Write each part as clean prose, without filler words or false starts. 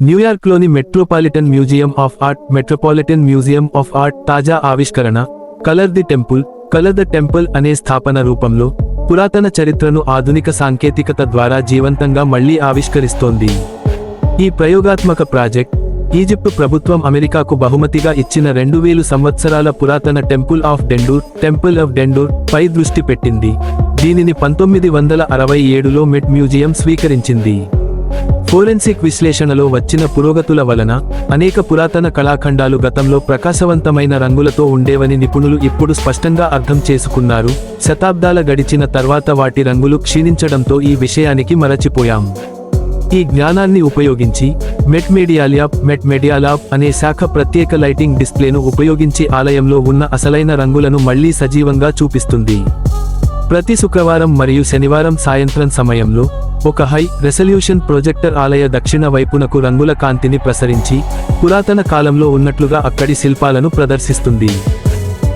న్యూయార్క్లోని metropolitan museum of art తాజా ఆవిష్కరణ colour the temple అనే స్థాపన రూపంలో పురాతన చరిత్రను ఆధునిక సాంకేతికత ద్వారా జీవంతంగా మళ్లీ ఆవిష్కరిస్తోంది. ఈ ప్రయోగాత్మక ప్రాజెక్ట్ ఈజిప్టు ప్రభుత్వం అమెరికాకు బహుమతిగా ఇచ్చిన 2000 సంవత్సరాల పురాతన టెంపుల్ ఆఫ్ డెండూర్ పై దృష్టి పెట్టింది. దీనిని 1967లో మెట్ మ్యూజియం స్వీకరించింది. ఫోరెన్సిక్ విశ్లేషణలో వచ్చిన పురోగతుల వలన అనేక పురాతన కళాఖండాలు గతంలో ప్రకాశవంతమైన రంగులతో ఉండేవని నిపుణులు ఇప్పుడు స్పష్టంగా అర్థం చేసుకున్నారు. శతాబ్దాల గడిచిన తర్వాత వాటి రంగులు క్షీణించడంతో ఈ విషయానికి మరచిపోయాం. ఈ జ్ఞానాన్ని ఉపయోగించి మెట్ మీడియా ల్యాబ్ అనే శాఖ ప్రత్యేక లైటింగ్ డిస్ప్లేను ఉపయోగించి ఆలయంలో ఉన్న అసలైన రంగులను మళ్లీ సజీవంగా చూపిస్తుంది. ప్రతి శుక్రవారం మరియు శనివారం సాయంత్రం సమయంలో ఒక హై రెసల్యూషన్ ప్రొజెక్టర్ ఆలయ దక్షిణ వైపునకు రంగుల కాంతిని ప్రసరించి పురాతన కాలంలో ఉన్నట్లుగా అక్కడి శిల్పాలను ప్రదర్శిస్తుంది.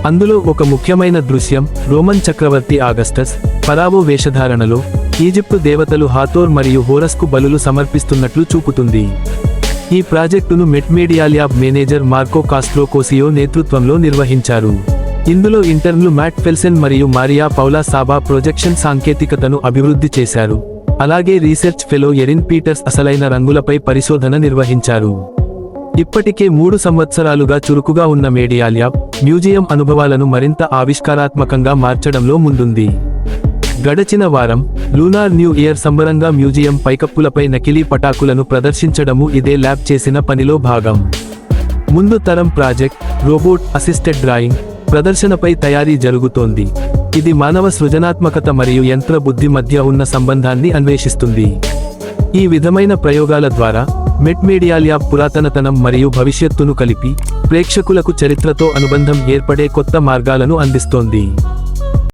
అందులో ఒక ముఖ్యమైన దృశ్యం రోమన్ చక్రవర్తి ఆగస్టస్ ఫరావో వేషధారణలో ఈజిప్టు దేవతలు హాథోర్ మరియు హోరస్కు బలులు సమర్పిస్తున్నట్లు చూపుతుంది. ఈ ప్రాజెక్టును Met media lab manager Marco Castro Cosio నేతృత్వంలో నిర్వహించారు. ఇందులో ఇంటర్న్లు మ్యాట్ ఫెల్సెన్ మరియు మారియా పౌలా సాబా ప్రొజెక్షన్ సాంకేతికతను అభివృద్ధి చేశారు. అలాగే రీసెర్చ్ ఫెలో ఎరిన్ పీటర్స్ అసలైన రంగులపై పరిశోధన నిర్వహించారు. ఇప్పటికే 3 సంవత్సరాలుగా చురుకుగా ఉన్న మీడియా ల్యాబ్ మ్యూజియం అనుభవాలను మరింత ఆవిష్కారాత్మకంగా మార్చడంలో ముందుంది. గడచిన వారం లూనార్ న్యూ ఇయర్ సంబరంగా మ్యూజియం పైకప్పులపై నకిలీ పటాకులను ప్రదర్శించడము ఇదే ల్యాబ్ చేసిన పనిలో భాగం. ముందు తరం ప్రాజెక్ట్ రోబోట్ అసిస్టెడ్ డ్రాయింగ్ ప్రదర్శనపై తయారీ జరుగుతోంది. ఇది మానవ సృజనాత్మకత మరియు యంత్ర బుద్ధి మధ్య ఉన్న సంబంధాన్ని అన్వేషిస్తుంది. ఈ విధమైన ప్రయోగాల ద్వారా మెట్ మీడియా ల్యాబ్ పురాతనతనం మరియు భవిష్యత్తును కలిపి ప్రేక్షకులకు చరిత్రతో అనుబంధం ఏర్పడే కొత్త మార్గాలను అందిస్తోంది.